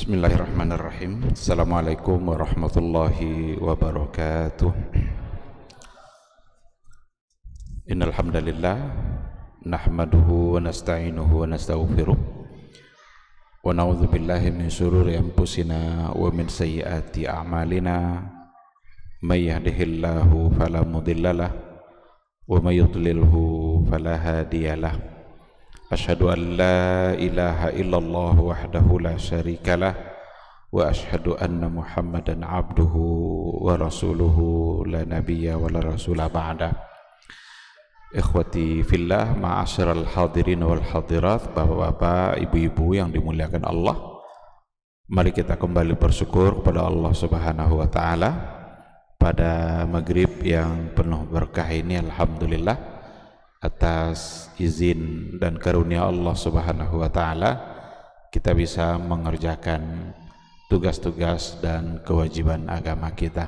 Bismillahirrahmanirrahim. Assalamualaikum warahmatullahi wabarakatuh. Innal hamdalillah nahmaduhu wa nasta'inuhu wa nastaghfiruh wa na'udzu billahi min shururi anfusina wa min sayyiati a'malina. May yahdihillahu fala mudhillalah wa may yudlilhu fala hadiyalah. Asyhadu an la ilaha illallah wahdahu la syarikalah wa asyhadu anna Muhammadan abduhu wa rasuluhu la nabiyya wa la rasula ba'da. Ikhwati fillah, ma'asyiral hadirin wal hadirat, bapak-bapak, ibu-ibu yang dimuliakan Allah, mari kita kembali bersyukur kepada Allah Subhanahu wa taala pada maghrib yang penuh berkah ini. Alhamdulillah atas izin dan karunia Allah Subhanahu wa taala kita bisa mengerjakan tugas-tugas dan kewajiban agama kita.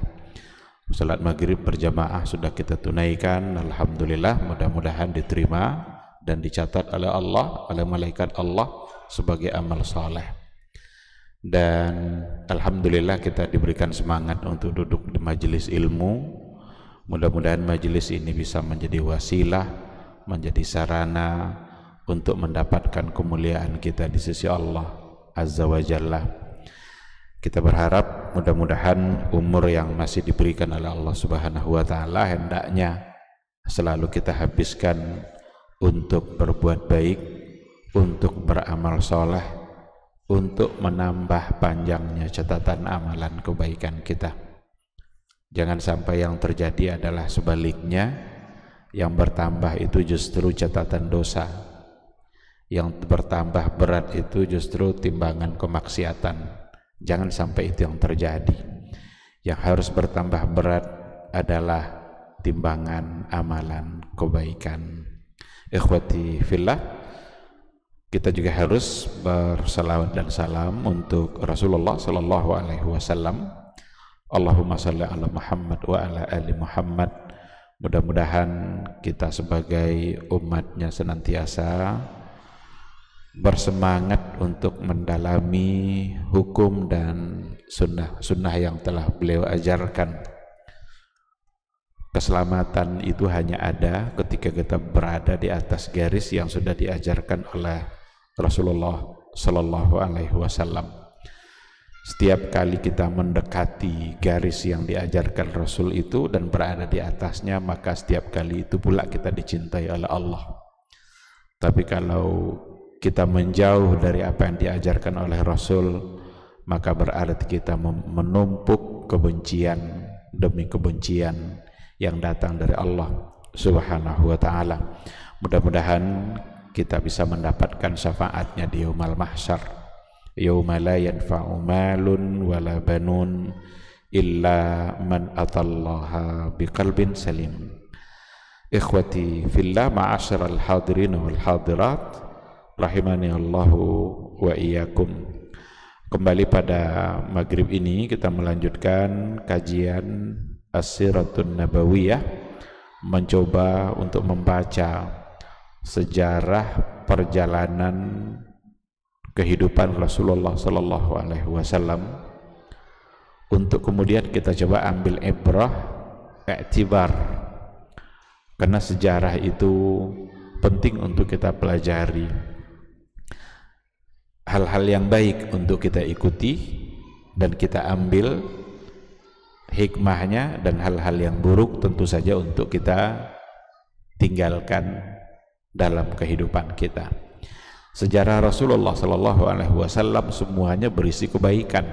Salat maghrib berjamaah sudah kita tunaikan, alhamdulillah, mudah-mudahan diterima dan dicatat oleh Allah, oleh malaikat Allah sebagai amal saleh. Dan alhamdulillah kita diberikan semangat untuk duduk di majelis ilmu. Mudah-mudahan majelis ini bisa menjadi wasilah, menjadi sarana untuk mendapatkan kemuliaan kita di sisi Allah Azza wa Jalla. Kita berharap mudah-mudahan umur yang masih diberikan oleh Allah Subhanahu wa taala hendaknya selalu kita habiskan untuk berbuat baik, untuk beramal soleh, untuk menambah panjangnya catatan amalan kebaikan kita. Jangan sampai yang terjadi adalah sebaliknya, yang bertambah itu justru catatan dosa, yang bertambah berat itu justru timbangan kemaksiatan. Jangan sampai itu yang terjadi. Yang harus bertambah berat adalah timbangan amalan kebaikan. Ikhwati fillah, kita juga harus bersalawat dan salam untuk Rasulullah sallallahu alaihi wasallam. Allahumma shalli ala Muhammad wa ala ali Muhammad. Mudah-mudahan kita sebagai umatnya senantiasa bersemangat untuk mendalami hukum dan sunnah yang telah beliau ajarkan. Keselamatan itu hanya ada ketika kita berada di atas garis yang sudah diajarkan oleh Rasulullah Sallallahu Alaihi Wasallam. Setiap kali kita mendekati garis yang diajarkan Rasul itu dan berada di atasnya, maka setiap kali itu pula kita dicintai oleh Allah. Tapi kalau kita menjauh dari apa yang diajarkan oleh Rasul, maka berarti kita menumpuk kebencian demi kebencian yang datang dari Allah Subhanahu wa taala. Mudah-mudahan kita bisa mendapatkan syafaatnya di yaumul mahsyar, yauma la yanfa'u malun wala banun illa man atallaha biqalbin salim. Ikhwati fillah, ma'asyiral hadirin wal hadirat, rahimani Allahu wa iyyakum. Kembali pada maghrib ini kita melanjutkan kajian As-Siratun Nabawiyah, mencoba untuk membaca sejarah perjalanan kehidupan Rasulullah Sallallahu Alaihi Wasallam, untuk kemudian kita coba ambil ibrah, i'tibar, karena sejarah itu penting untuk kita pelajari. Hal-hal yang baik untuk kita ikuti dan kita ambil hikmahnya, dan hal-hal yang buruk tentu saja untuk kita tinggalkan dalam kehidupan kita. Sejarah Rasulullah Sallallahu Alaihi Wasallam semuanya berisi kebaikan.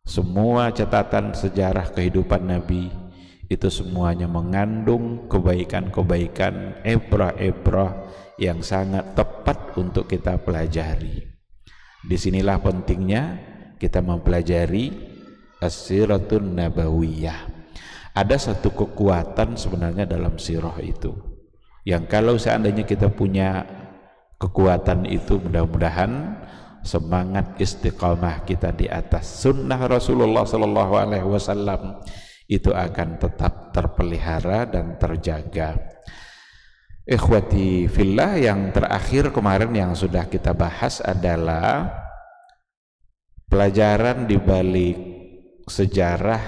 Semua catatan sejarah kehidupan Nabi itu semuanya mengandung kebaikan-kebaikan, ibrah-ibrah yang sangat tepat untuk kita pelajari. Disinilah pentingnya kita mempelajari As-Siratun Nabawiyah. Ada satu kekuatan sebenarnya dalam sirah itu, yang kalau seandainya kita punya kekuatan itu, mudah-mudahan semangat istiqamah kita di atas sunnah Rasulullah Sallallahu Alaihi Wasallam itu akan tetap terpelihara dan terjaga. Ikhwati fillah, yang terakhir kemarin yang sudah kita bahas adalah pelajaran di balik sejarah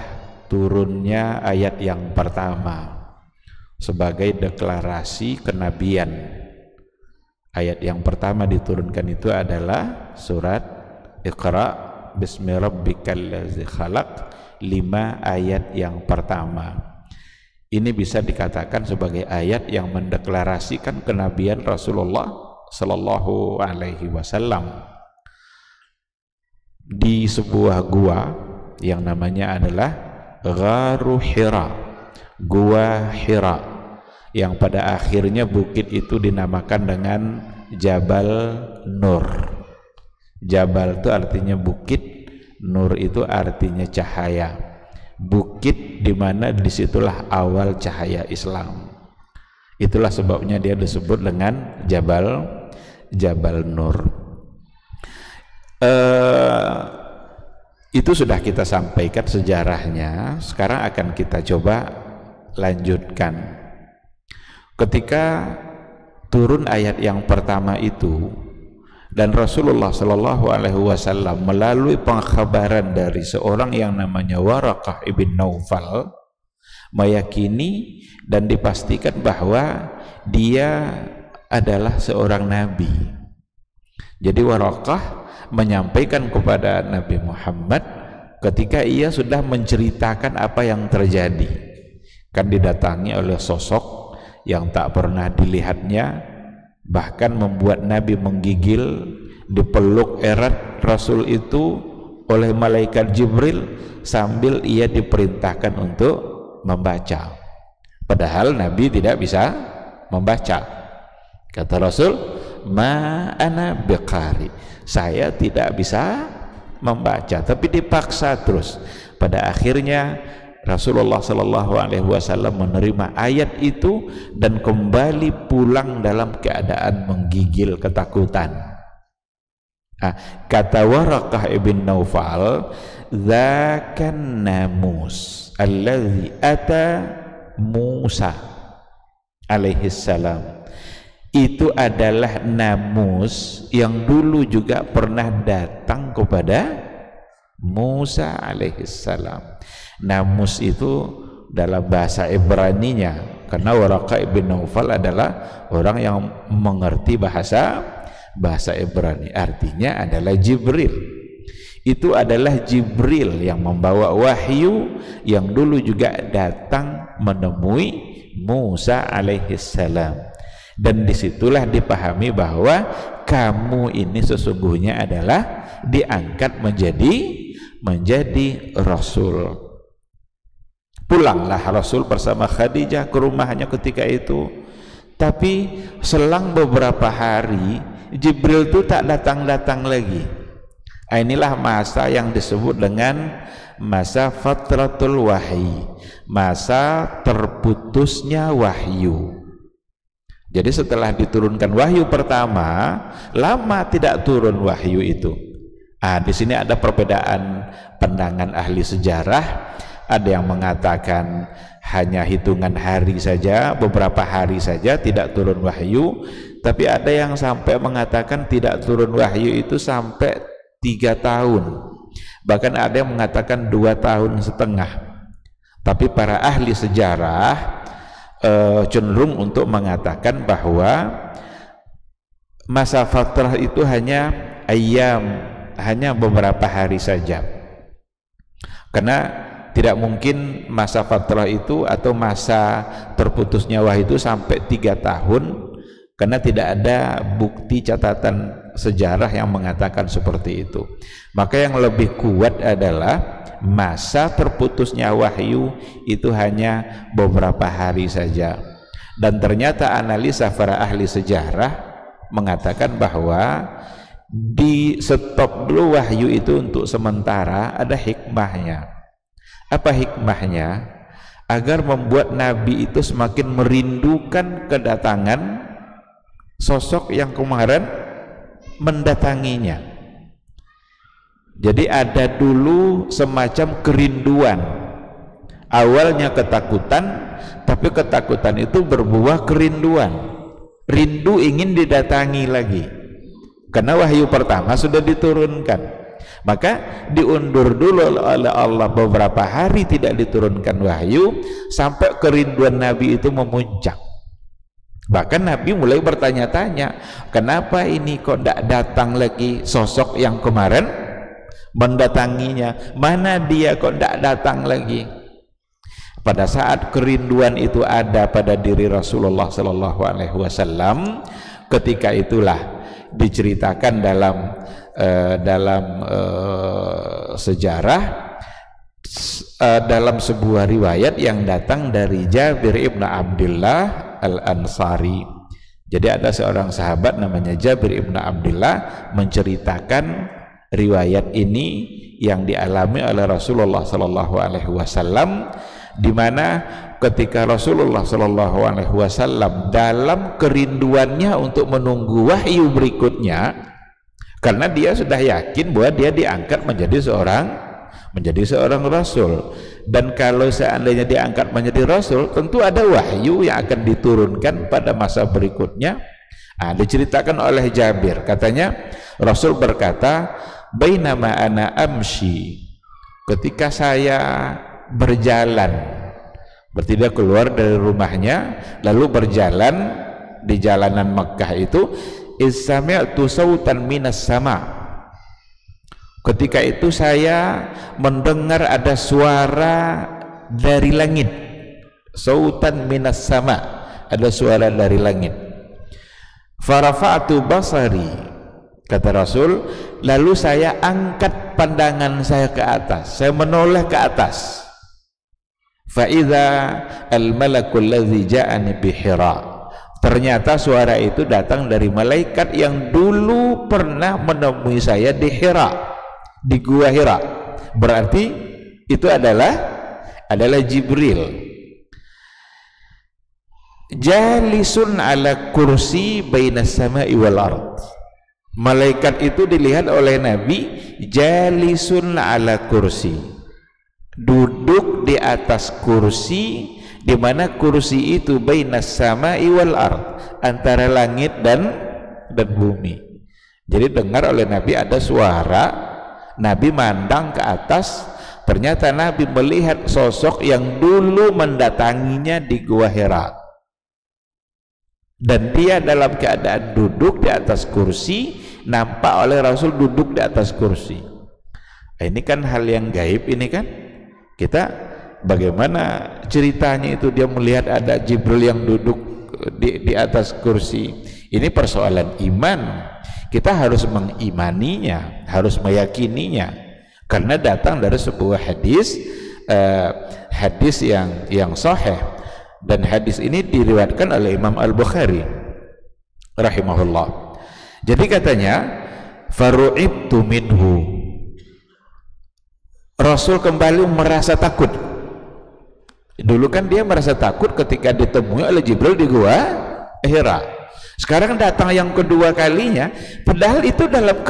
turunnya ayat yang pertama sebagai deklarasi kenabian. Ayat yang pertama diturunkan itu adalah surat Iqra bismi rabbikal ladzi khalaq, 5 ayat yang pertama. Ini bisa dikatakan sebagai ayat yang mendeklarasikan kenabian Rasulullah sallallahu alaihi wasallam. Di sebuah gua yang namanya adalah Gharu Hira, Gua Hira, yang pada akhirnya bukit itu dinamakan dengan Jabal Nur. Jabal itu artinya bukit, Nur itu artinya cahaya. Bukit di mana disitulah awal cahaya Islam. Itulah sebabnya dia disebut dengan Jabal Nur. Itu sudah kita sampaikan sejarahnya. Sekarang akan kita coba lanjutkan. Ketika turun ayat yang pertama itu, dan Rasulullah Shallallahu Alaihi Wasallam melalui pengkhabaran dari seorang yang namanya Waraqah ibn Naufal meyakini dan dipastikan bahwa dia adalah seorang nabi. Jadi Waraqah menyampaikan kepada Nabi Muhammad ketika ia sudah menceritakan apa yang terjadi, kan didatangi oleh sosok yang tak pernah dilihatnya, bahkan membuat Nabi menggigil, dipeluk erat Rasul itu oleh malaikat Jibril sambil ia diperintahkan untuk membaca, padahal Nabi tidak bisa membaca. Kata Rasul, ma ana biqari, saya tidak bisa membaca, tapi dipaksa terus. Pada akhirnya Rasulullah Shallallahu Alaihi Wasallam menerima ayat itu dan kembali pulang dalam keadaan menggigil ketakutan. Kata Waraqah ibn Naufal, "Dzakan namus alladzi ata Musa alaihi salam." Itu adalah namus yang dulu juga pernah datang kepada Musa alaihissalam. Namus itu dalam bahasa Ibraninya, karena Waraqah ibn Naufal adalah orang yang mengerti bahasa Ibrani, artinya adalah Jibril. Itu adalah Jibril yang membawa wahyu yang dulu juga datang menemui Musa alaihissalam. Dan disitulah dipahami bahwa kamu ini sesungguhnya adalah diangkat menjadi Rasul. Pulanglah Rasul bersama Khadijah ke rumahnya ketika itu. Tapi selang beberapa hari Jibril itu tak datang-datang lagi. Inilah masa yang disebut dengan masa fatratul wahyi, masa terputusnya wahyu. Jadi setelah diturunkan wahyu pertama, lama tidak turun wahyu itu. Di sini ada perbedaan pandangan ahli sejarah. Ada yang mengatakan hanya hitungan hari saja, beberapa hari saja tidak turun wahyu. Tapi ada yang sampai mengatakan tidak turun wahyu itu sampai 3 tahun. Bahkan ada yang mengatakan 2,5 tahun. Tapi para ahli sejarah cenderung untuk mengatakan bahwa masa fatrah itu hanya hanya beberapa hari saja, karena tidak mungkin masa fatrah itu atau masa terputusnya wahyu itu sampai 3 tahun, karena tidak ada bukti catatan sejarah yang mengatakan seperti itu. Maka yang lebih kuat adalah masa terputusnya wahyu itu hanya beberapa hari saja. Dan ternyata analisa para ahli sejarah mengatakan bahwa di stop dulu wahyu itu untuk sementara, ada hikmahnya. Apa hikmahnya? Agar membuat Nabi itu semakin merindukan kedatangan sosok yang kemarin mendatanginya. Jadi ada dulu semacam kerinduan. Awalnya ketakutan, tapi ketakutan itu berbuah kerinduan. Rindu ingin didatangi lagi. Karena wahyu pertama sudah diturunkan. Maka diundur dulu oleh Allah beberapa hari tidak diturunkan wahyu sampai kerinduan Nabi itu memuncak. Bahkan Nabi mulai bertanya-tanya, kenapa ini kok tidak datang lagi sosok yang kemarin mendatanginya, mana dia kok tidak datang lagi. Pada saat kerinduan itu ada pada diri Rasulullah Sallallahu Alaihi Wasallam, ketika itulah diceritakan dalam sejarah, dalam sebuah riwayat yang datang dari Jabir ibn Abdullah Al-Ansari. Jadi ada seorang sahabat namanya Jabir ibn Abdullah menceritakan riwayat ini yang dialami oleh Rasulullah Sallallahu Alaihi Wasallam, di mana ketika Rasulullah Sallallahu Alaihi Wasallam dalam kerinduannya untuk menunggu wahyu berikutnya, karena dia sudah yakin bahwa dia diangkat menjadi seorang rasul, dan kalau seandainya diangkat menjadi rasul tentu ada wahyu yang akan diturunkan pada masa berikutnya. Diceritakan oleh Jabir, katanya Rasul berkata, bainama ana amshi, ketika saya berjalan, berarti dia keluar dari rumahnya lalu berjalan di jalanan Makkah itu, sami'tu sautan minas sama, ketika itu saya mendengar ada suara dari langit. Sautan minas sama, ada suara dari langit. Farafa'tu basari, kata Rasul, lalu saya angkat pandangan saya ke atas, saya menoleh ke atas. Fa'idha al-malakul ladzi ja'ani bi Hira, ternyata suara itu datang dari malaikat yang dulu pernah menemui saya di Hira, di gua Hira. Berarti itu adalah Jibril. Jalisun ala kursi bainas sama'i wal ard, malaikat itu dilihat oleh Nabi jalisun ala kursi, duduk di atas kursi, di mana kursi itu bainas sama'i wal ard, antara langit dan bumi. Jadi dengar oleh Nabi ada suara, Nabi mandang ke atas, ternyata Nabi melihat sosok yang dulu mendatanginya di gua Hira, dan dia dalam keadaan duduk di atas kursi, nampak oleh Rasul duduk di atas kursi. Ini kan hal yang gaib ini kan. Kita bagaimana ceritanya itu dia melihat ada Jibril yang duduk di atas kursi. Ini persoalan iman. Kita harus mengimaninya, harus meyakininya, karena datang dari sebuah hadis yang sahih, dan hadis ini diriwayatkan oleh Imam Al-Bukhari rahimahullah. Jadi katanya, faru'ibtu minhu, Rasul kembali merasa takut. Dulu kan dia merasa takut ketika ditemui oleh Jibril di gua Hira. Sekarang datang yang kedua kalinya, padahal itu dalam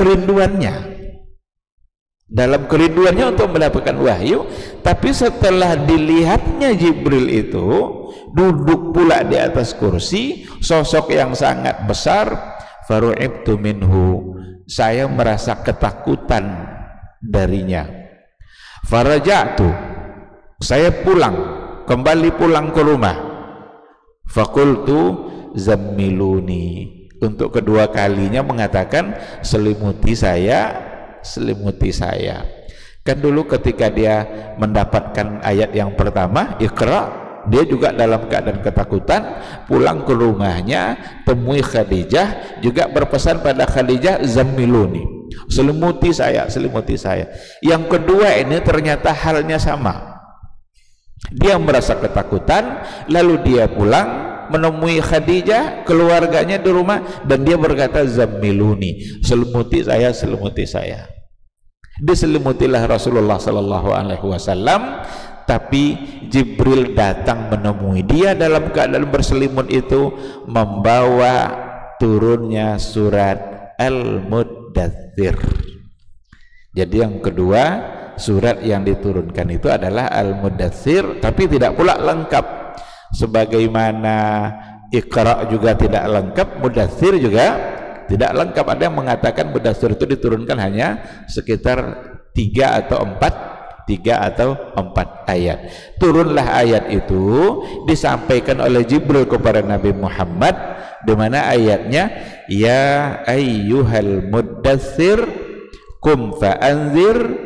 kerinduannya untuk mendapatkan wahyu, tapi setelah dilihatnya Jibril itu duduk pula di atas kursi, sosok yang sangat besar, faru'ibtu minhu, saya merasa ketakutan darinya. Faraja'tu, saya kembali pulang ke rumah. Fakultu zammiluni, untuk kedua kalinya mengatakan selimuti saya. Kan dulu ketika dia mendapatkan ayat yang pertama Iqra, dia juga dalam keadaan ketakutan, pulang ke rumahnya, temui Khadijah, juga berpesan pada Khadijah, zammiluni, selimuti saya. Yang kedua ini ternyata halnya sama, dia merasa ketakutan, lalu dia pulang menemui Khadijah, keluarganya di rumah, dan dia berkata zammiluni, selimuti saya. Diselimutilah Rasulullah Sallallahu Alaihi Wasallam, tapi Jibril datang menemui dia dalam keadaan berselimut itu, membawa turunnya surat Al-Muddathir. Jadi yang kedua surat yang diturunkan itu adalah Al-Muddathir, tapi tidak pula lengkap. Sebagaimana Iqra juga tidak lengkap, Muddathir juga tidak lengkap. Ada yang mengatakan Mudaththir itu diturunkan hanya sekitar 3 atau 4 ayat. Turunlah ayat itu disampaikan oleh Jibril kepada Nabi Muhammad, di mana ayatnya ya ayyuhal muddaththir qum fa'anzir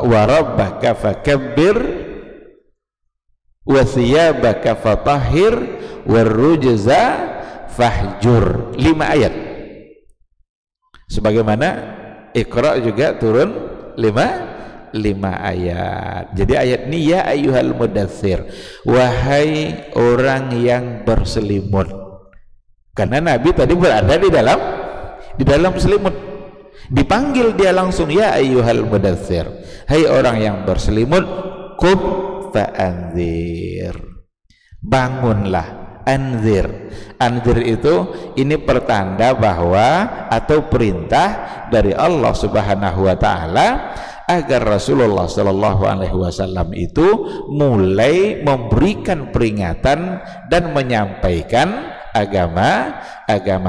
wa rabbaka fakabbir wa thiyabaka fatahhir warrujza fahjur. 5 ayat. Sebagaimana Iqra juga turun 5 ayat. Jadi ayat ini ya ayyuhal muddaththir, wahai orang yang berselimut. Karena Nabi tadi berada di dalam selimut. Dipanggil dia langsung ya ayyuhal muddaththir, hai orang yang berselimut, qum fa'anzir, bangunlah. Anzir itu ini pertanda bahwa atau perintah dari Allah Subhanahu wa taala agar Rasulullah Shallallahu alaihi wasallam itu mulai memberikan peringatan dan menyampaikan agama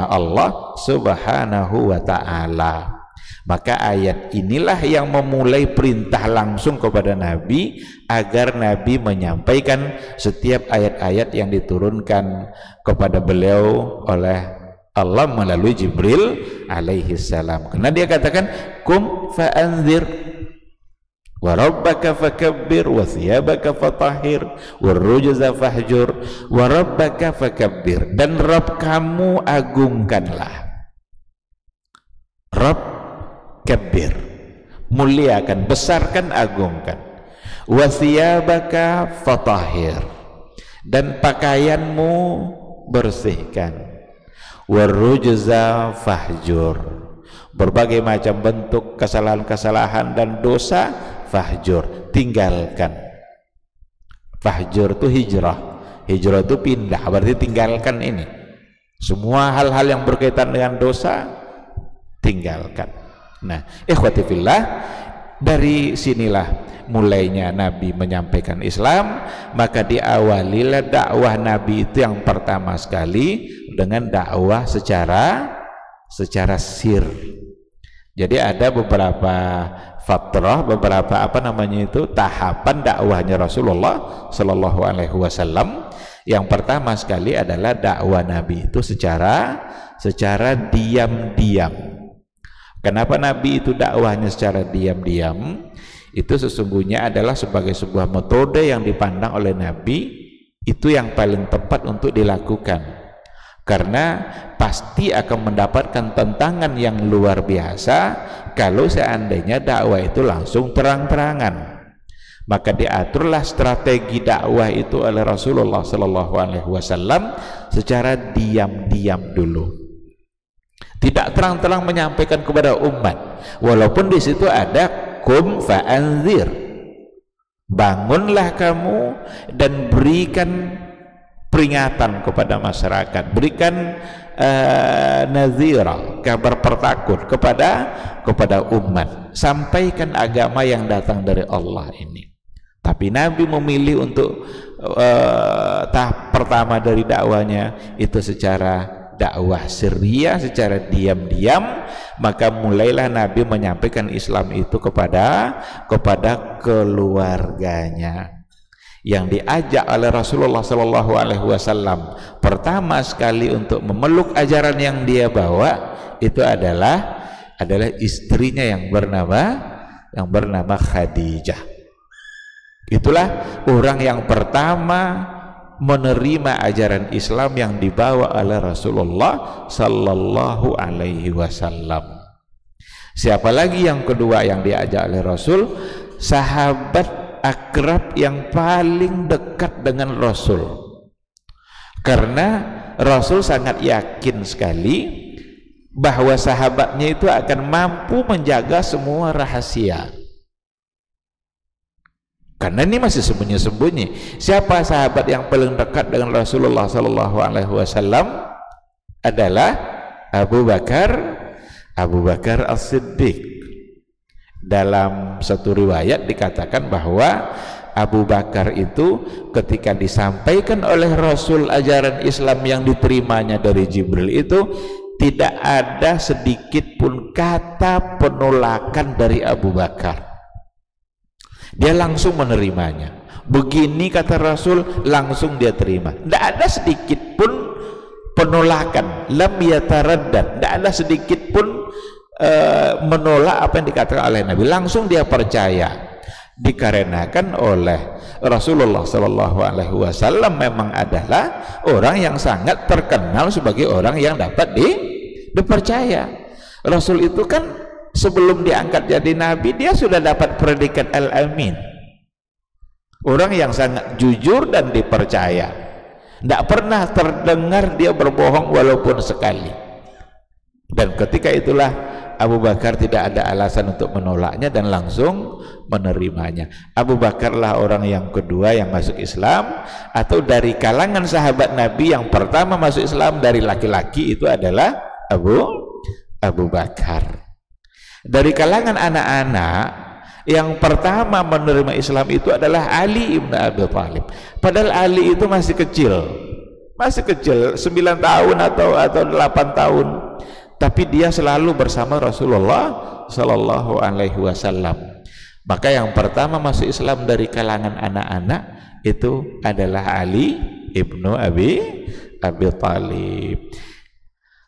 Allah Subhanahu wa taala. Maka ayat inilah yang memulai perintah langsung kepada Nabi agar Nabi menyampaikan setiap ayat-ayat yang diturunkan kepada beliau oleh Allah melalui Jibril alaihi salam. Karena dia katakan qum fa'anzir wa rabbaka fakabbir wa thiyabaka fatahhir warrujza fahjur wa rabbaka fakabbir, dan Rabb kamu agungkanlah. Rabb kabbir, muliakan, besarkan, agungkan. Wa thiyabaka fatahhir, dan pakaianmu bersihkan. Warrujza fahjur, berbagai macam bentuk kesalahan-kesalahan dan dosa fahjur, tinggalkan. Fahjur itu hijrah itu pindah, berarti tinggalkan ini. Semua hal-hal yang berkaitan dengan dosa tinggalkan. Nah, ikhwati fillah, dari sinilah mulainya Nabi menyampaikan Islam. Maka diawalilah dakwah Nabi itu yang pertama sekali dengan dakwah secara sir. Jadi ada beberapa fatrah, beberapa tahapan dakwahnya Rasulullah Shallallahu alaihi wasallam. Yang pertama sekali adalah dakwah Nabi itu secara diam-diam. Kenapa Nabi itu dakwahnya secara diam-diam? Itu sesungguhnya adalah sebagai sebuah metode yang dipandang oleh Nabi itu yang paling tepat untuk dilakukan, karena pasti akan mendapatkan tantangan yang luar biasa kalau seandainya dakwah itu langsung terang-terangan. Maka diaturlah strategi dakwah itu oleh Rasulullah Shallallahu alaihi wasallam secara diam-diam dulu. Tidak terang-terang menyampaikan kepada umat, walaupun di situ ada qum fa'anzir, bangunlah kamu dan berikan peringatan kepada masyarakat, berikan nazira, kabar pertakut kepada umat, sampaikan agama yang datang dari Allah ini. Tapi Nabi memilih untuk tahap pertama dari dakwanya itu secara dakwah sirriyah, secara diam-diam. Maka mulailah Nabi menyampaikan Islam itu kepada keluarganya. Yang diajak oleh Rasulullah Shallallahu alaihi wasallam pertama sekali untuk memeluk ajaran yang dia bawa itu adalah istrinya yang bernama Khadijah. Itulah orang yang pertama menerima ajaran Islam yang dibawa oleh Rasulullah Sallallahu alaihi wasallam. Siapa lagi yang kedua yang diajak oleh Rasul? Sahabat akrab yang paling dekat dengan Rasul. Karena Rasul sangat yakin sekali bahwa sahabatnya itu akan mampu menjaga semua rahasia. Karena ini masih sembunyi-sembunyi. Siapa sahabat yang paling dekat dengan Rasulullah Sallallahu alaihi wasallam? Adalah Abu Bakar As-Siddiq. Dalam satu riwayat dikatakan bahwa Abu Bakar itu ketika disampaikan oleh Rasul ajaran Islam yang diterimanya dari Jibril itu tidak ada sedikit pun kata penolakan dari Abu Bakar. Dia langsung menerimanya. Begini kata Rasul, langsung dia terima. Tidak ada sedikit pun penolakan, lam yataraddad, tidak ada sedikit pun menolak apa yang dikatakan oleh Nabi, langsung dia percaya. Dikarenakan oleh Rasulullah Shallallahu Alaihi Wasallam memang adalah orang yang sangat terkenal sebagai orang yang dapat dipercaya. Rasul itu kan sebelum diangkat jadi Nabi dia sudah dapat predikat Al-Amin, orang yang sangat jujur dan dipercaya. Tidak pernah terdengar dia berbohong walaupun sekali. Dan ketika itulah Abu Bakar tidak ada alasan untuk menolaknya dan langsung menerimanya. Abu Bakarlah orang yang kedua yang masuk Islam, atau dari kalangan sahabat Nabi yang pertama masuk Islam dari laki-laki itu adalah Abu Bakar. Dari kalangan anak-anak yang pertama menerima Islam itu adalah Ali ibn Abi Thalib. Padahal Ali itu masih kecil 9 tahun atau 8 tahun, tapi dia selalu bersama Rasulullah Sallallahu Alaihi Wasallam. Maka yang pertama masuk Islam dari kalangan anak-anak itu adalah Ali ibnu Abi Thalib.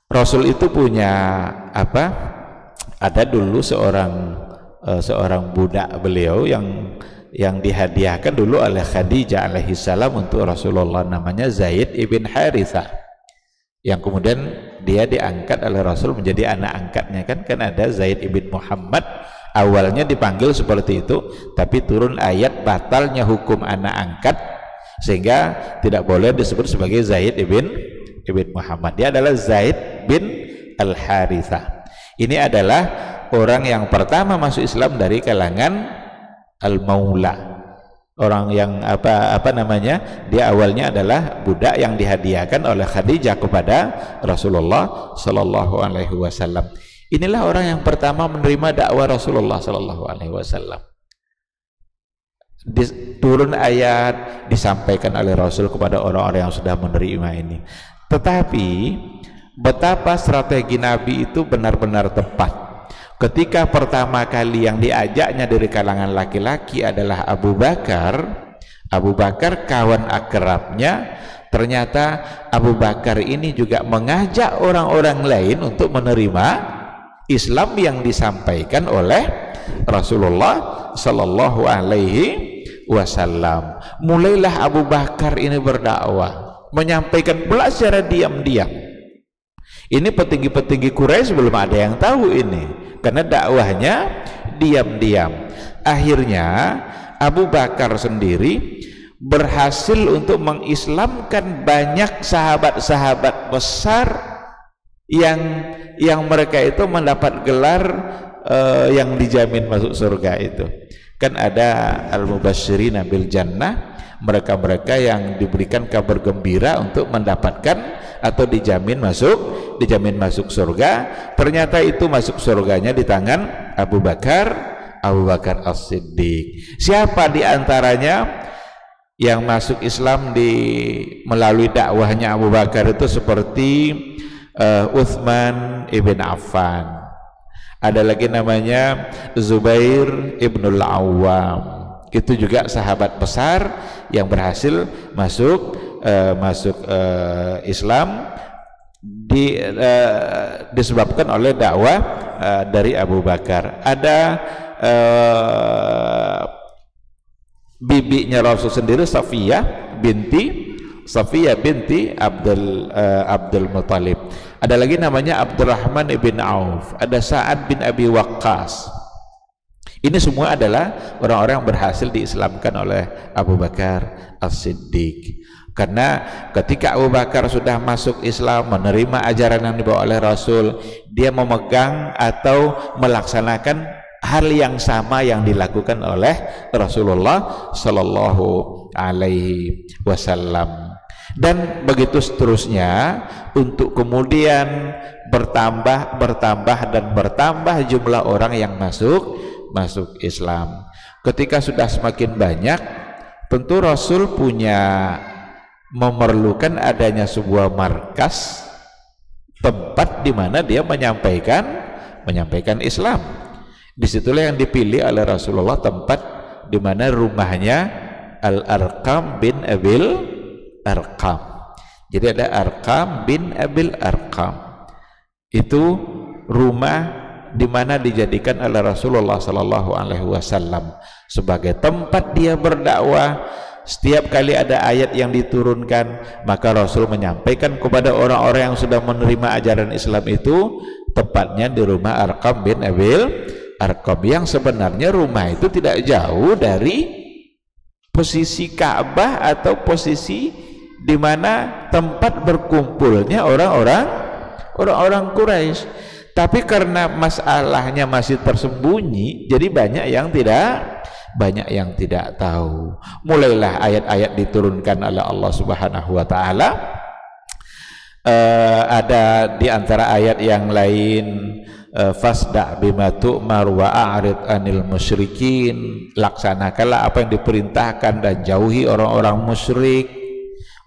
Rasul itu punya apa? Ada dulu seorang budak beliau yang dihadiahkan dulu oleh Khadijah alaihi salam untuk Rasulullah, namanya Zaid ibn Harithah, yang kemudian dia diangkat oleh Rasul menjadi anak angkatnya. Kan ada Zaid ibn Muhammad, awalnya dipanggil seperti itu, tapi turun ayat batalnya hukum anak angkat sehingga tidak boleh disebut sebagai Zaid ibn Muhammad. Dia adalah Zaid bin Al-Harithah. Ini adalah orang yang pertama masuk Islam dari kalangan Al-Maula, orang yang apa namanya, dia awalnya adalah budak yang dihadiahkan oleh Khadijah kepada Rasulullah Sallallahu Alaihi Wasallam. Inilah orang yang pertama menerima dakwah Rasulullah Sallallahu Alaihi Wasallam. Turun ayat disampaikan oleh Rasul kepada orang-orang yang sudah menerima ini. Tetapi betapa strategi Nabi itu benar-benar tepat. Ketika pertama kali yang diajaknya dari kalangan laki-laki adalah Abu Bakar kawan akrabnya, ternyata Abu Bakar ini juga mengajak orang-orang lain untuk menerima Islam yang disampaikan oleh Rasulullah Sallallahu Alaihi Wasallam. Mulailah Abu Bakar ini berdakwah, menyampaikan pula secara diam-diam. Ini petinggi-petinggi Quraisy belum ada yang tahu ini, karena dakwahnya diam-diam. Akhirnya Abu Bakar sendiri berhasil untuk mengislamkan banyak sahabat-sahabat besar yang mereka itu mendapat gelar yang dijamin masuk surga itu. Kan ada al-mubasysyirina bil jannah, mereka-mereka yang diberikan kabar gembira untuk mendapatkan atau dijamin masuk surga. Ternyata itu masuk surganya di tangan Abu Bakar As-Siddiq. Siapa di antaranya yang masuk Islam melalui dakwahnya Abu Bakar itu seperti Utsman ibn Affan. Ada lagi namanya Zubair ibnul Awwam. Itu juga sahabat besar yang berhasil masuk Islam disebabkan oleh dakwah dari Abu Bakar. Ada bibinya Rasul sendiri, Safiyah binti Abdul Muthalib. Ada lagi namanya Abdurrahman ibn Auf, ada Sa'ad bin Abi Waqqas. Ini semua adalah orang-orang yang berhasil diislamkan oleh Abu Bakar As-Siddiq. Karena ketika Abu Bakar sudah masuk Islam, menerima ajaran yang dibawa oleh Rasul, dia memegang atau melaksanakan hal yang sama yang dilakukan oleh Rasulullah Sallallahu Alaihi Wasallam. Dan begitu seterusnya, untuk kemudian bertambah jumlah orang yang masuk Islam. Ketika sudah semakin banyak, tentu Rasul memerlukan adanya sebuah markas, tempat di mana dia menyampaikan Islam. Disitulah yang dipilih oleh Rasulullah, tempat di mana rumahnya Al-Arqam bin Abil Arqam. Jadi ada Arqam bin Abil Arqam, itu rumah di mana dijadikan oleh Rasulullah Sallallahu Alaihi Wasallam sebagai tempat dia berdakwah. Setiap kali ada ayat yang diturunkan, maka Rasul menyampaikan kepada orang-orang yang sudah menerima ajaran Islam itu, tepatnya di rumah Arqam bin Abil Arqam, yang sebenarnya rumah itu tidak jauh dari posisi Ka'bah atau posisi di mana tempat berkumpulnya orang-orang Quraisy. Tapi karena masalahnya masih tersembunyi, jadi banyak yang tidak tahu. Mulailah ayat-ayat diturunkan oleh Allah Subhanahu wa taala. Ada di antara ayat yang lain, fasda' bima tu'mar wa a'rid 'anil musyrikin, laksanakanlah apa yang diperintahkan dan jauhi orang-orang musyrik.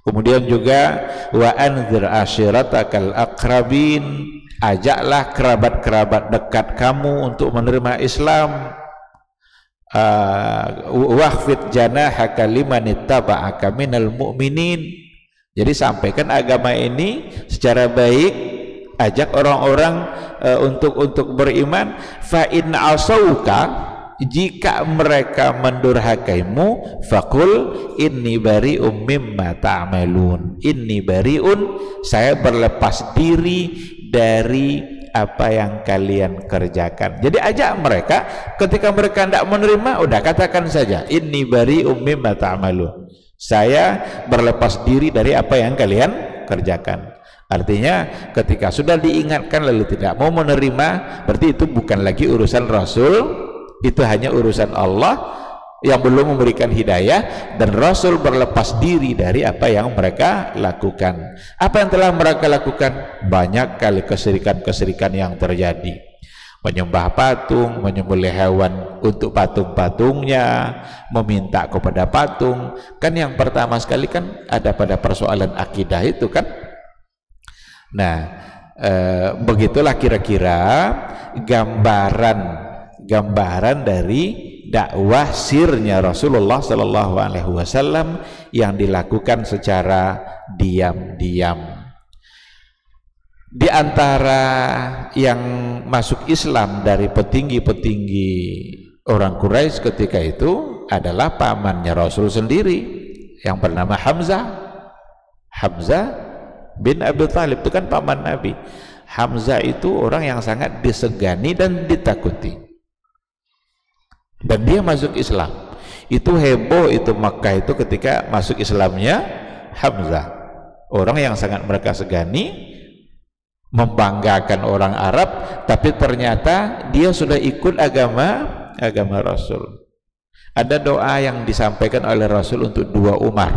Kemudian juga wa anzir ashiratakal aqrabin, ajaklah kerabat-kerabat dekat kamu untuk menerima Islam. Wahfid janahaka liman ittaba'aka minal mu'minin. Jadi sampaikan agama ini secara baik, ajak orang-orang untuk beriman. Fa in asauka, jika mereka mendurhakaimu, faqul inni bari'um mimma ta'malun. Inni bari'un, saya berlepas diri dari apa yang kalian kerjakan. Jadi ajak mereka, ketika mereka tidak menerima, udah katakan saja inni bari'um mimma ta'malun, saya berlepas diri dari apa yang kalian kerjakan. Artinya ketika sudah diingatkan lalu tidak mau menerima, berarti itu bukan lagi urusan Rasul, itu hanya urusan Allah yang belum memberikan hidayah, dan Rasul berlepas diri dari apa yang mereka lakukan. Apa yang telah mereka lakukan? Banyak kali kesirikan-kesirikan yang terjadi. Menyembah patung, menyembelih hewan untuk patung-patungnya, meminta kepada patung. Kan yang pertama sekali kan ada pada persoalan akidah itu kan. Nah, begitulah kira-kira gambaran dari dakwah sirnya Rasulullah Sallallahu Alaihi Wasallam yang dilakukan secara diam-diam. Di antara yang masuk Islam dari petinggi-petinggi orang Quraisy ketika itu adalah pamannya Rasul sendiri yang bernama Hamzah bin Abi Thalib. Itu kan paman Nabi. Hamzah itu orang yang sangat disegani dan ditakuti, dan dia masuk Islam. Itu heboh itu Makkah itu ketika masuk Islamnya Hamzah, orang yang sangat mereka segani, membanggakan orang Arab, tapi ternyata dia sudah ikut agama Rasul. Ada doa yang disampaikan oleh Rasul untuk dua Umar.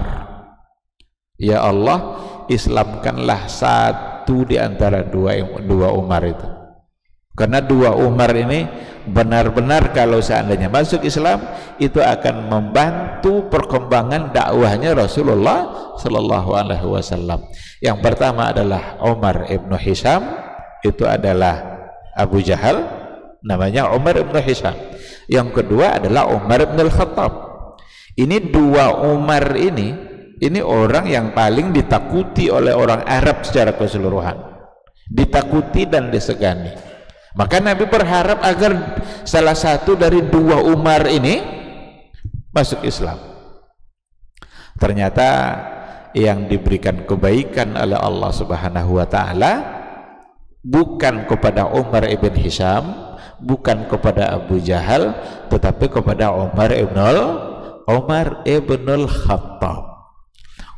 Ya Allah, Islamkanlah satu di antara dua Umar itu. Karena dua Umar ini benar-benar kalau seandainya masuk Islam, itu akan membantu perkembangan dakwahnya Rasulullah Sallallahu Alaihi Wasallam. Yang pertama adalah Umar ibnu Hisham, itu adalah Abu Jahal, namanya Umar ibnu Hisham. Yang kedua adalah Umar ibn Khattab. Ini dua Umar ini orang yang paling ditakuti oleh orang Arab secara keseluruhan, ditakuti dan disegani. Maka Nabi berharap agar salah satu dari dua Umar ini masuk Islam. Ternyata yang diberikan kebaikan oleh Allah Subhanahu wa taala bukan kepada Umar ibn Hisham, bukan kepada Abu Jahal, tetapi kepada Umar ibn Khattab.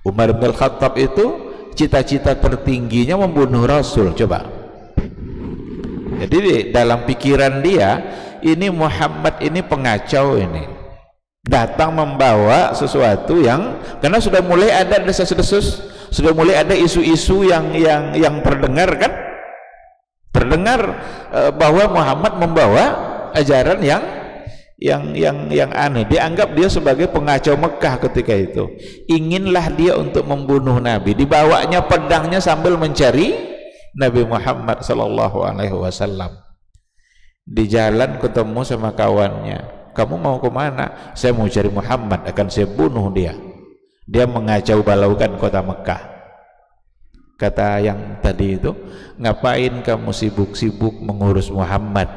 Umar ibn Khattab itu cita-cita tertingginya membunuh Rasul. Coba. Jadi dalam pikiran dia, ini Muhammad ini pengacau, ini datang membawa sesuatu yang, karena sudah mulai ada desas-desus, sudah mulai ada isu-isu yang terdengar kan, terdengar bahwa Muhammad membawa ajaran yang aneh. Dianggap dia sebagai pengacau Mekah ketika itu. Inginlah dia untuk membunuh Nabi. Dibawanya pedangnya sambil mencari Nabi Muhammad sallallahu alaihi wasallam. Di jalan ketemu sama kawannya. Kamu mau kemana? Saya mau cari Muhammad, akan saya bunuh dia. Dia mengacau balaukan kota Mekah. Kata yang tadi itu, ngapain kamu sibuk-sibuk mengurus Muhammad?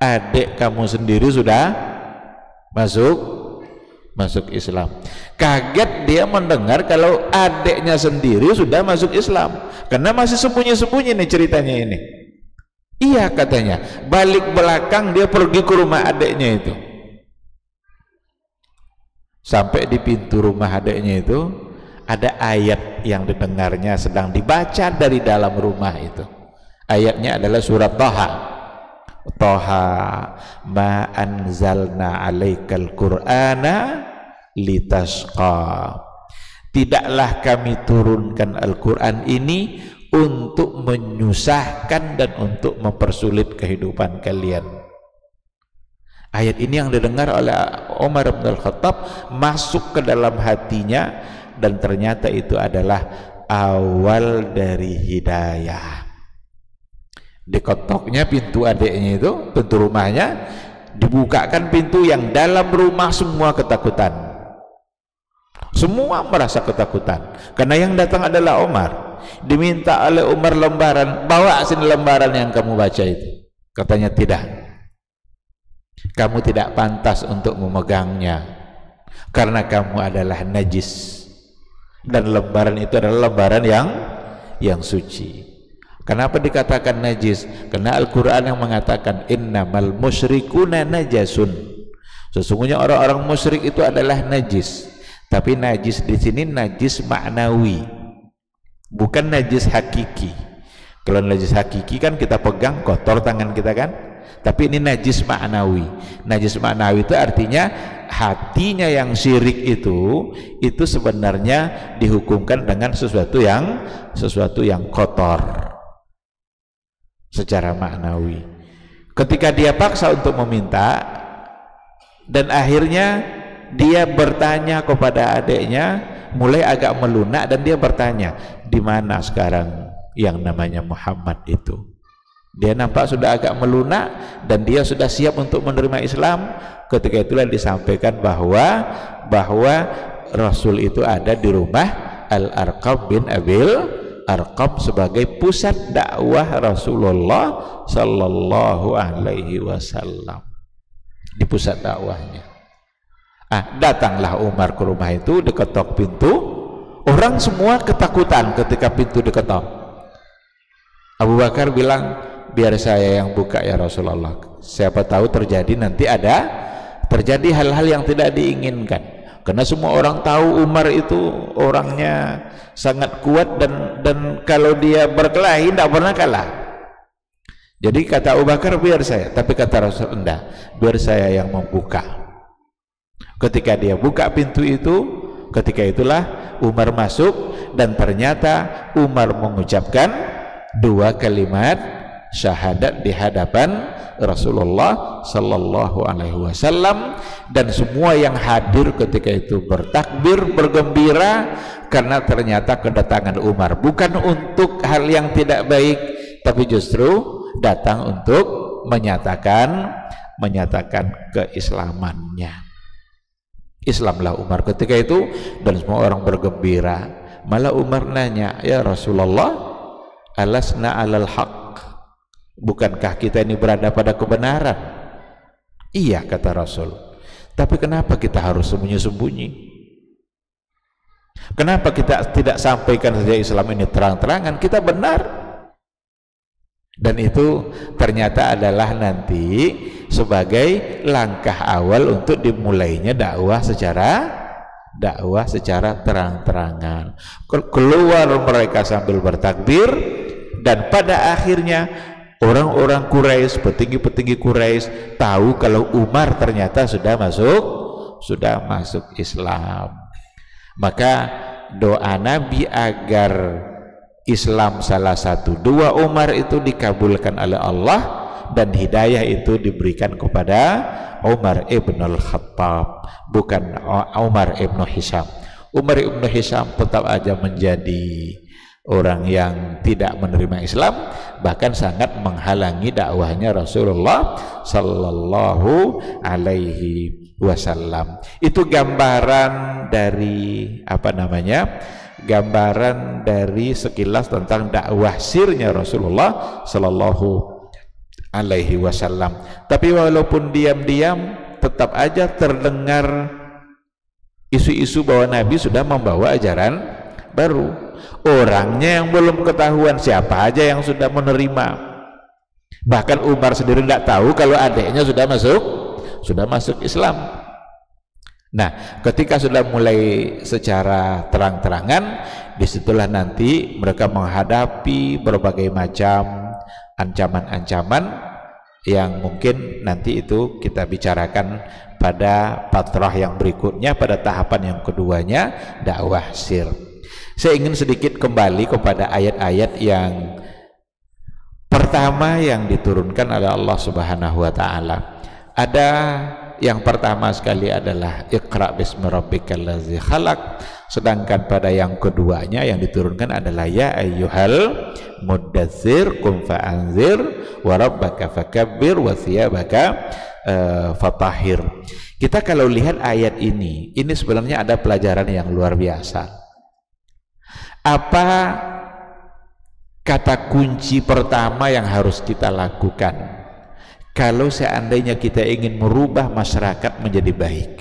Adik kamu sendiri sudah masuk Islam. Kaget dia mendengar kalau adiknya sendiri sudah masuk Islam, karena masih sembunyi-sembunyi nih ceritanya ini. Iya katanya, balik belakang dia pergi ke rumah adiknya itu. Sampai di pintu rumah adiknya itu ada ayat yang didengarnya sedang dibaca dari dalam rumah itu. Ayatnya adalah surat Thaha. Thaha ma anzalna 'alaikal qur'ana litasqa. Tidaklah kami turunkan Al-Qur'an ini untuk menyusahkan dan untuk mempersulit kehidupan kalian. Ayat ini yang didengar oleh Umar bin Al-Khattab masuk ke dalam hatinya, dan ternyata itu adalah awal dari hidayah. Diketoknya pintu adiknya itu, pintu rumahnya, dibukakan pintu, yang dalam rumah semua ketakutan. Semua merasa ketakutan karena yang datang adalah Umar. Diminta oleh Umar lembaran, bawa sini lembaran yang kamu baca itu. Katanya tidak, kamu tidak pantas untuk memegangnya karena kamu adalah najis, dan lembaran itu adalah lembaran yang suci. Kenapa dikatakan najis? Karena Al-Quran yang mengatakan innamal musyrikuna najasun. Sesungguhnya orang-orang musyrik itu adalah najis. Tapi najis di sini najis maknawi, bukan najis hakiki. Kalau najis hakiki kan kita pegang kotor tangan kita kan, tapi ini najis maknawi. Najis maknawi itu artinya hatinya yang syirik itu sebenarnya dihukumkan dengan sesuatu yang kotor secara maknawi. Ketika dia paksa untuk meminta, dan akhirnya dia bertanya kepada adiknya, mulai agak melunak, dan dia bertanya, di mana sekarang yang namanya Muhammad itu? Dia nampak sudah agak melunak dan dia sudah siap untuk menerima Islam. Ketika itulah disampaikan bahwa Rasul itu ada di rumah Al-Arqam bin Abil Arqam sebagai pusat dakwah Rasulullah sallallahu alaihi wasallam, di pusat dakwahnya. Datanglah Umar ke rumah itu, diketok pintu. Orang semua ketakutan ketika pintu diketok. Abu Bakar bilang, biar saya yang buka ya Rasulullah, siapa tahu nanti terjadi hal-hal yang tidak diinginkan. Karena semua orang tahu Umar itu orangnya sangat kuat, dan kalau dia berkelahi tidak pernah kalah. Jadi kata Abu Bakar, biar saya. Tapi kata Rasul, enggak, biar saya yang membuka. Ketika dia buka pintu itu, ketika itulah Umar masuk, dan ternyata Umar mengucapkan 2 kalimat syahadat di hadapan Rasulullah sallallahu alaihi wasallam, dan semua yang hadir ketika itu bertakbir, bergembira, karena ternyata kedatangan Umar bukan untuk hal yang tidak baik, tapi justru datang untuk menyatakan keislamannya. Islamlah Umar ketika itu, dan semua orang bergembira. Malah Umar nanya, ya Rasulullah, alasna alal haq, bukankah kita ini berada pada kebenaran? Iya, kata Rasul. Tapi kenapa kita harus sembunyi-sembunyi? Kenapa kita tidak sampaikan saja Islam ini terang-terangan? Kita benar. Dan itu ternyata adalah nanti sebagai langkah awal untuk dimulainya dakwah secara terang-terangan. Keluar mereka sambil bertakbir, dan pada akhirnya orang-orang Quraisy, petinggi-petinggi Quraisy tahu kalau Umar ternyata sudah masuk Islam. Maka doa Nabi agar Islam salah satu 2 Umar itu dikabulkan oleh Allah, dan hidayah itu diberikan kepada Umar ibn al-Khattab, bukan Umar ibn Hisham. Umar ibn Hisham tetap aja menjadi orang yang tidak menerima Islam, bahkan sangat menghalangi dakwahnya Rasulullah sallallahu alaihi wasallam. Itu gambaran dari gambaran dari sekilas tentang dakwah sirnya Rasulullah sallallahu alaihi wasallam. Tapi walaupun diam-diam tetap aja terdengar isu-isu bahwa Nabi sudah membawa ajaran baru. Orangnya yang belum ketahuan siapa aja yang sudah menerima. Bahkan Umar sendiri tidak tahu kalau adiknya sudah masuk Islam. Nah, ketika sudah mulai secara terang-terangan, disitulah nanti mereka menghadapi berbagai macam ancaman-ancaman yang mungkin nanti itu kita bicarakan pada patrah yang berikutnya, pada tahapan yang keduanya, dakwah sir. Saya ingin sedikit kembali kepada ayat-ayat yang pertama yang diturunkan oleh Allah Subhanahu wa taala. Ada yang pertama sekali adalah Iqra bismi rabbikal ladzi khalaq, sedangkan pada yang keduanya yang diturunkan adalah ya ayyuhal muddatsir qum fa'anzir wa rabbaka fakabbir wa thiyabaka fatahhir. Kita kalau lihat ayat ini sebenarnya ada pelajaran yang luar biasa. Apa kata kunci pertama yang harus kita lakukan kalau seandainya kita ingin merubah masyarakat menjadi baik?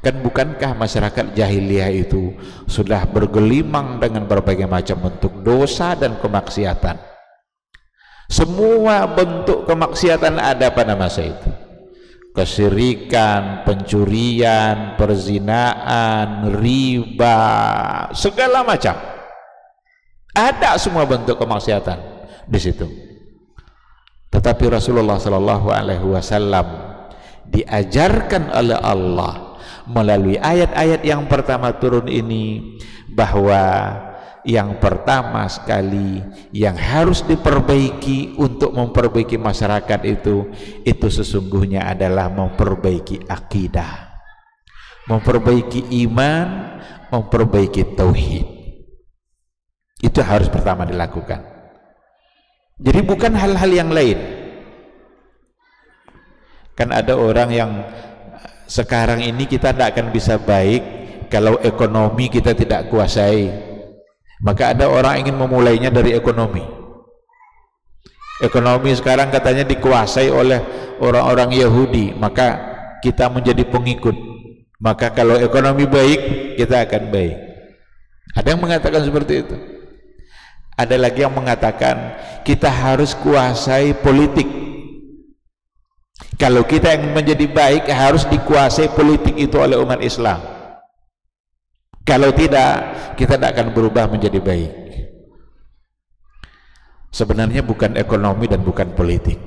Kan bukankah masyarakat jahiliyah itu sudah bergelimang dengan berbagai macam bentuk dosa dan kemaksiatan? Semua bentuk kemaksiatan ada pada masa itu. Kesyirikan, pencurian, perzinaan, riba, segala macam. Ada semua bentuk kemaksiatan di situ. Tetapi Rasulullah sallallahu alaihi wasallam diajarkan oleh Allah melalui ayat-ayat yang pertama turun ini bahwa yang pertama sekali yang harus diperbaiki untuk memperbaiki masyarakat itu sesungguhnya adalah memperbaiki akidah, memperbaiki iman, memperbaiki tauhid. Itu harus pertama dilakukan. Jadi bukan hal-hal yang lain. Kan ada orang yang sekarang ini kita tidak akan bisa baik kalau ekonomi kita tidak kuasai. Maka ada orang ingin memulainya dari ekonomi. Ekonomi sekarang katanya dikuasai oleh orang-orang Yahudi, maka kita menjadi pengikut. Maka kalau ekonomi baik, kita akan baik. Ada yang mengatakan seperti itu. Ada lagi yang mengatakan kita harus kuasai politik. Kalau kita ingin menjadi baik, harus dikuasai politik itu oleh umat Islam. Kalau tidak, kita tidak akan berubah menjadi baik. Sebenarnya bukan ekonomi dan bukan politik.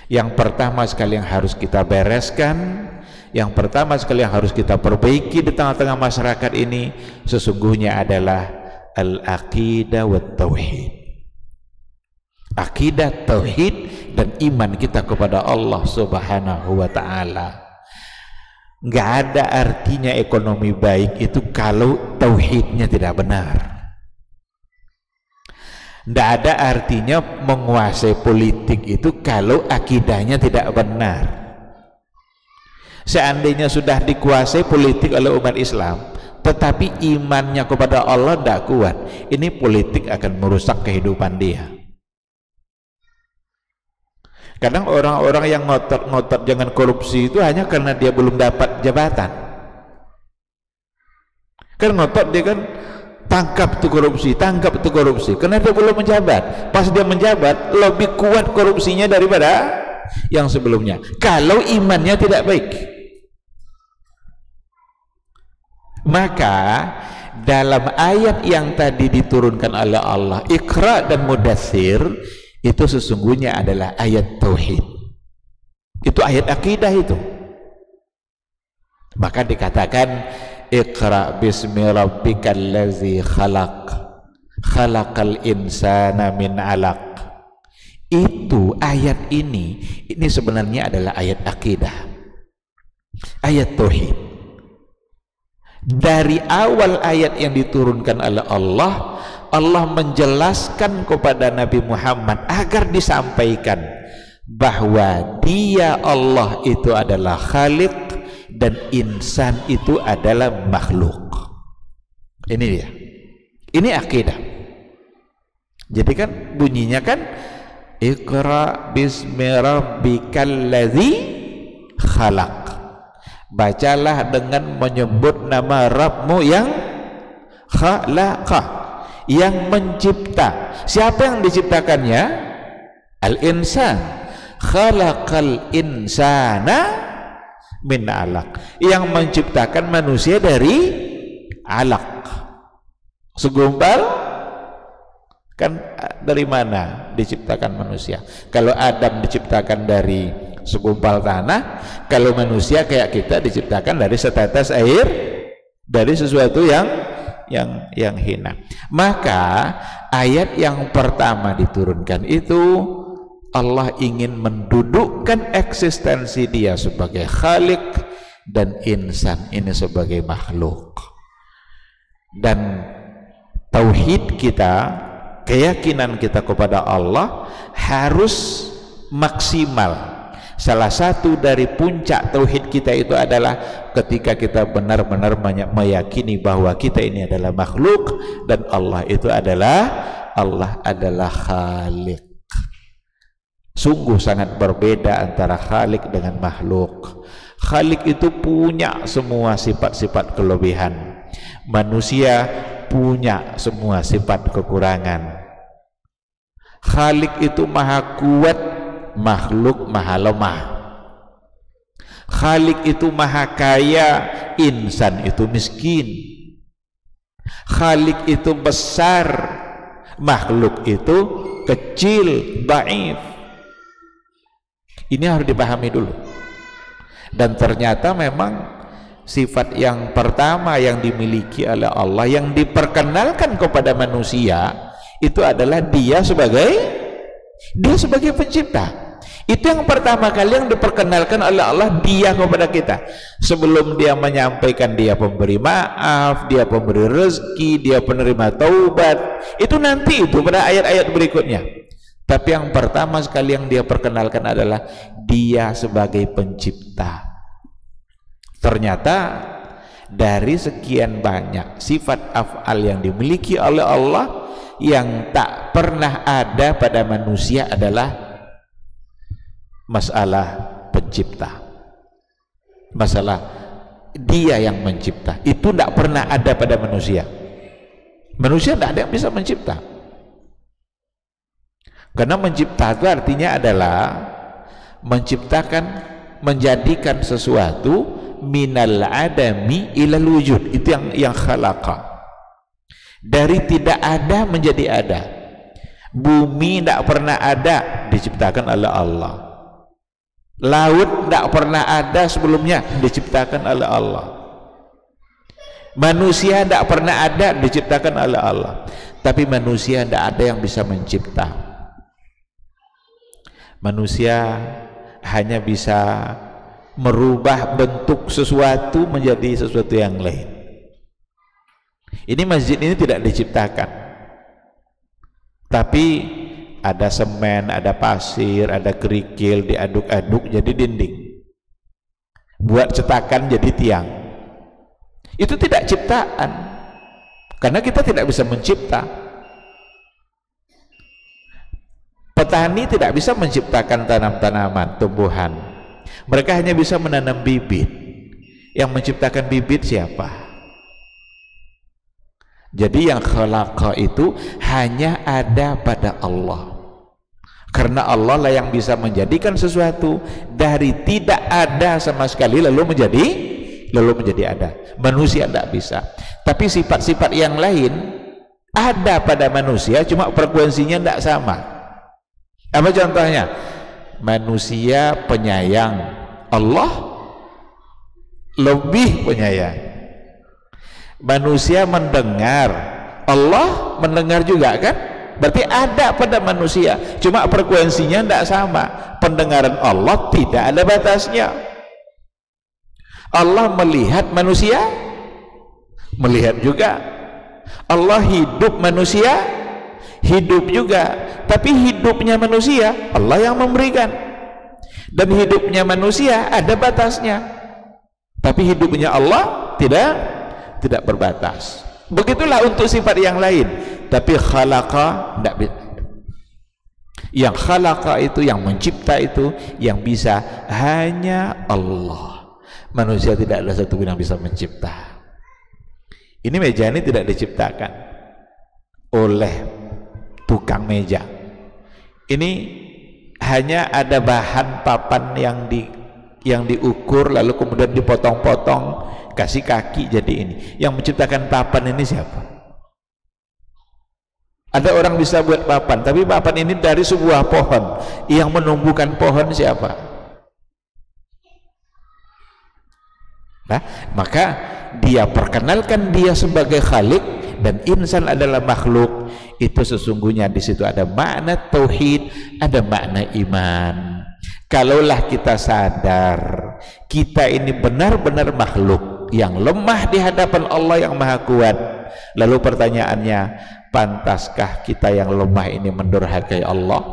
Yang pertama sekali yang harus kita bereskan, yang pertama sekali yang harus kita perbaiki di tengah-tengah masyarakat ini sesungguhnya adalah al-aqidah wa tauhid. Akidah, tauhid, dan iman kita kepada Allah Subhanahu wa ta'ala. Nggak ada artinya ekonomi baik itu kalau tauhidnya tidak benar. Nggak ada artinya menguasai politik itu kalau akidahnya tidak benar. Seandainya sudah dikuasai politik oleh umat Islam tetapi imannya kepada Allah tidak kuat, ini politik akan merusak kehidupan dia. Kadang orang-orang yang ngotot-ngotot jangan korupsi itu hanya karena dia belum dapat jabatan. Kan ngotot dia kan tangkap itu korupsi, karena dia belum menjabat. Pas dia menjabat lebih kuat korupsinya daripada yang sebelumnya. Kalau imannya tidak baik, maka dalam ayat yang tadi diturunkan oleh Allah, Iqra dan Mudaththir, itu sesungguhnya adalah ayat tauhid. Itu ayat akidah itu. Maka dikatakan Iqra bismi rabbikal ladzi khalaq, khalaqal insana min 'alaq. Itu ayat ini sebenarnya adalah ayat akidah, ayat tauhid. Dari awal ayat yang diturunkan oleh Allah, Allah menjelaskan kepada Nabi Muhammad agar disampaikan bahwa dia Allah itu adalah Khaliq dan insan itu adalah makhluk. Ini dia, ini akidah. Jadi kan bunyinya kan Iqra bismi rabbikal ladzi khalaq. Bacalah dengan menyebut nama Rabbmu yang khalaqa, yang mencipta. Siapa yang diciptakannya? Al-insan. Khalaqal insana min alaq. Yang menciptakan manusia dari alaq. Segumpal kan dari mana diciptakan manusia? Kalau Adam diciptakan dari segumpal tanah, kalau manusia kayak kita diciptakan dari setetes air, dari sesuatu yang hina. Maka ayat yang pertama diturunkan itu Allah ingin mendudukkan eksistensi dia sebagai Khalik dan insan ini sebagai makhluk. Dan tauhid kita, keyakinan kita kepada Allah harus maksimal. Salah satu dari puncak tauhid kita itu adalah ketika kita benar-benar meyakini bahwa kita ini adalah makhluk dan Allah adalah Khalik. Sungguh sangat berbeda antara Khalik dengan makhluk. Khalik itu punya semua sifat-sifat kelebihan. Manusia punya semua sifat kekurangan. Khalik itu maha kuat, makhluk maha lemah. Khalik itu maha kaya, insan itu miskin. Khalik itu besar, makhluk itu kecil, dhaif. Ini harus dipahami dulu. Dan ternyata memang sifat yang pertama yang dimiliki oleh Allah, yang diperkenalkan kepada manusia, itu adalah dia sebagai pencipta. Itu yang pertama kali yang diperkenalkan oleh Allah, dia kepada kita. Sebelum dia menyampaikan dia pemberi maaf, dia pemberi rezeki, dia penerima taubat, itu nanti itu pada ayat-ayat berikutnya. Tapi yang pertama sekali yang dia perkenalkan adalah dia sebagai pencipta. Ternyata dari sekian banyak sifat af'al yang dimiliki oleh Allah, yang tak pernah ada pada manusia adalah masalah pencipta. Masalah dia yang mencipta itu tidak pernah ada pada manusia. Manusia tidak ada yang bisa mencipta. Karena mencipta itu artinya adalah menciptakan, menjadikan sesuatu minal adami ilal wujud. Itu yang khalaqa. Dari tidak ada menjadi ada. Bumi tidak pernah ada, diciptakan oleh Allah. Laut tidak pernah ada sebelumnya, diciptakan oleh Allah. Manusia tidak pernah ada, diciptakan oleh Allah. Tapi manusia tidak ada yang bisa mencipta. Manusia hanya bisa merubah bentuk sesuatu menjadi sesuatu yang lain. Ini masjid ini tidak diciptakan, tapi ada semen, ada pasir, ada kerikil, diaduk-aduk jadi dinding, buat cetakan jadi tiang. Itu tidak ciptaan, karena kita tidak bisa mencipta. Petani tidak bisa menciptakan tanam-tanaman, tumbuhan. Mereka hanya bisa menanam bibit. Yang menciptakan bibit siapa? Jadi yang khalaqa itu hanya ada pada Allah. Karena Allah lah yang bisa menjadikan sesuatu dari tidak ada sama sekali lalu menjadi ada. Manusia tidak bisa. Tapi sifat-sifat yang lain ada pada manusia, cuma frekuensinya tidak sama. Apa contohnya? Manusia penyayang, Allah lebih penyayang. Manusia mendengar, Allah mendengar juga kan? Berarti ada pada manusia, cuma frekuensinya tidak sama. Pendengaran Allah tidak ada batasnya. Allah melihat manusia, melihat juga. Allah hidup, manusia hidup juga. Tapi hidupnya manusia Allah yang memberikan, dan hidupnya manusia ada batasnya. Tapi hidupnya Allah tidak berbatas. Begitulah untuk sifat yang lain. Tapi khalaqa tidak. Yang khalaqa itu, yang mencipta itu, yang bisa hanya Allah. Manusia tidak ada satu pun yang bisa mencipta. Ini meja ini tidak diciptakan oleh tukang meja. Ini hanya ada bahan papan yang diukur, lalu kemudian dipotong-potong, kasih kaki jadi ini. Yang menciptakan papan ini siapa? Ada orang bisa buat papan, tapi papan ini dari sebuah pohon. Yang menumbuhkan pohon siapa? Nah, maka dia perkenalkan dia sebagai Khalik, dan insan adalah makhluk. Itu sesungguhnya di situ ada makna tauhid, ada makna iman. Kalaulah kita sadar kita ini benar-benar makhluk yang lemah di hadapan Allah yang Maha Kuat, lalu pertanyaannya, pantaskah kita yang lemah ini mendurhakai Allah?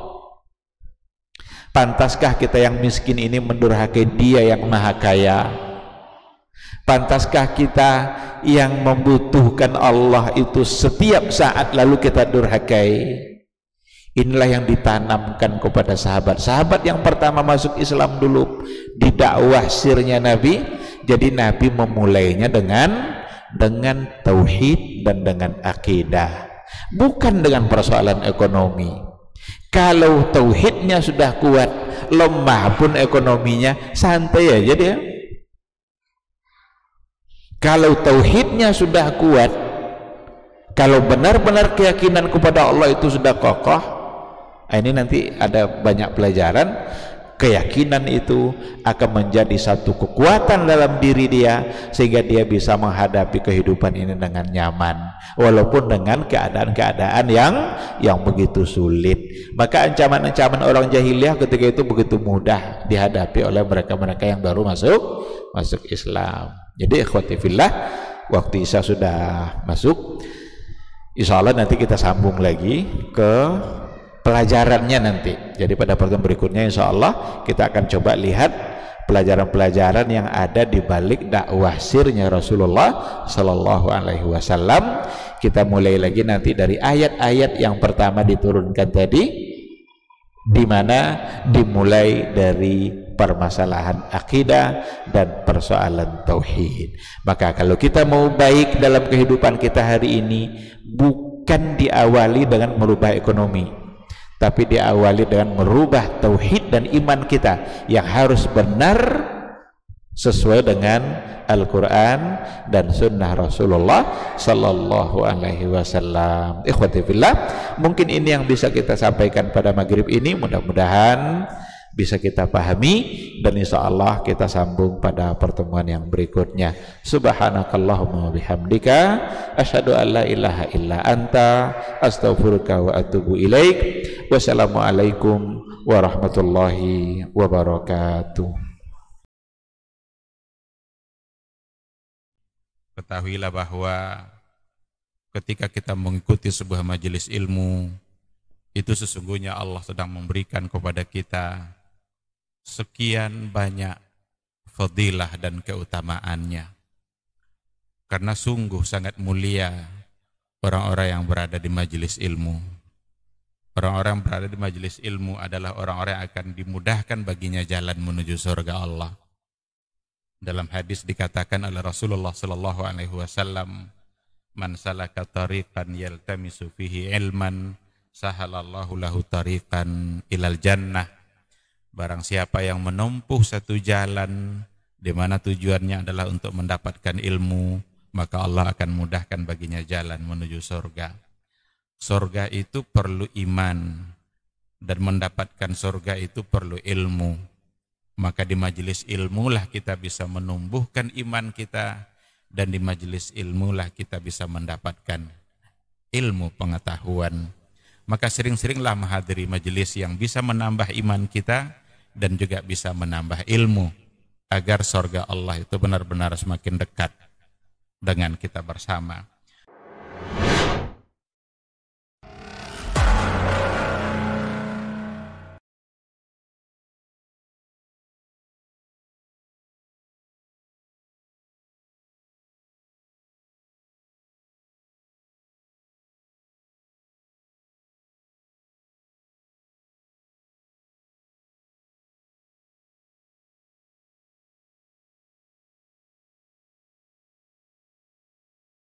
Pantaskah kita yang miskin ini mendurhakai Dia yang Maha Kaya? Pantaskah kita yang membutuhkan Allah itu setiap saat lalu kita durhakai? Inilah yang ditanamkan kepada sahabat yang pertama masuk Islam dulu di dakwah sirnya Nabi. Jadi Nabi memulainya dengan tauhid dan dengan akidah, bukan dengan persoalan ekonomi. Kalau tauhidnya sudah kuat, lemah pun ekonominya santai aja dia. Kalau tauhidnya sudah kuat, kalau benar-benar keyakinan kepada Allah itu sudah kokoh, ini nanti ada banyak pelajaran. Keyakinan itu akan menjadi satu kekuatan dalam diri dia, sehingga dia bisa menghadapi kehidupan ini dengan nyaman, walaupun dengan keadaan-keadaan yang begitu sulit. Maka ancaman-ancaman orang jahiliyah ketika itu begitu mudah dihadapi oleh mereka-mereka yang baru masuk Islam. Jadi ikhwati fillah, waktu Isya sudah masuk. Insya Allah nanti kita sambung lagi ke pelajarannya nanti. Jadi pada pertemuan berikutnya insya Allah kita akan coba lihat pelajaran-pelajaran yang ada di balik dakwah sirnya Rasulullah Sallallahu Alaihi Wasallam. Kita mulai lagi nanti dari ayat-ayat yang pertama diturunkan tadi, di mana dimulai dari permasalahan akidah dan persoalan tauhid. Maka kalau kita mau baik dalam kehidupan kita hari ini, bukan diawali dengan merubah ekonomi, tapi diawali dengan merubah tauhid dan iman kita yang harus benar sesuai dengan Al-Quran dan Sunnah Rasulullah Sallallahu Alaihi Wasallam. Ikhwati fillah, mungkin ini yang bisa kita sampaikan pada maghrib ini. Mudah-mudahan bisa kita pahami, dan insya Allah kita sambung pada pertemuan yang berikutnya. Subhanakallahumma wabihamdika, asyhadu an la ilaha illa anta, astaghfiruka wa atubu ilaik. Wassalamualaikum warahmatullahi wabarakatuh. Ketahuilah bahwa ketika kita mengikuti sebuah majelis ilmu, itu sesungguhnya Allah sedang memberikan kepada kita sekian banyak fadilah dan keutamaannya. Karena sungguh sangat mulia orang-orang yang berada di majelis ilmu. Orang-orang yang berada di majelis ilmu adalah orang-orang yang akan dimudahkan baginya jalan menuju surga Allah. Dalam hadis dikatakan oleh Rasulullah sallallahu alaihi wasallam, "Man salaka tariqan yaltamisu fihi ilman, sahalallahu lahu tariqan ilal jannah." Barang siapa yang menempuh satu jalan di mana tujuannya adalah untuk mendapatkan ilmu, maka Allah akan mudahkan baginya jalan menuju surga. Surga itu perlu iman, dan mendapatkan surga itu perlu ilmu. Maka di majelis ilmulah kita bisa menumbuhkan iman kita, dan di majelis ilmulah kita bisa mendapatkan ilmu pengetahuan. maka sering-seringlah menghadiri majelis yang bisa menambah iman kita dan juga bisa menambah ilmu, agar surga Allah itu benar-benar semakin dekat dengan kita bersama.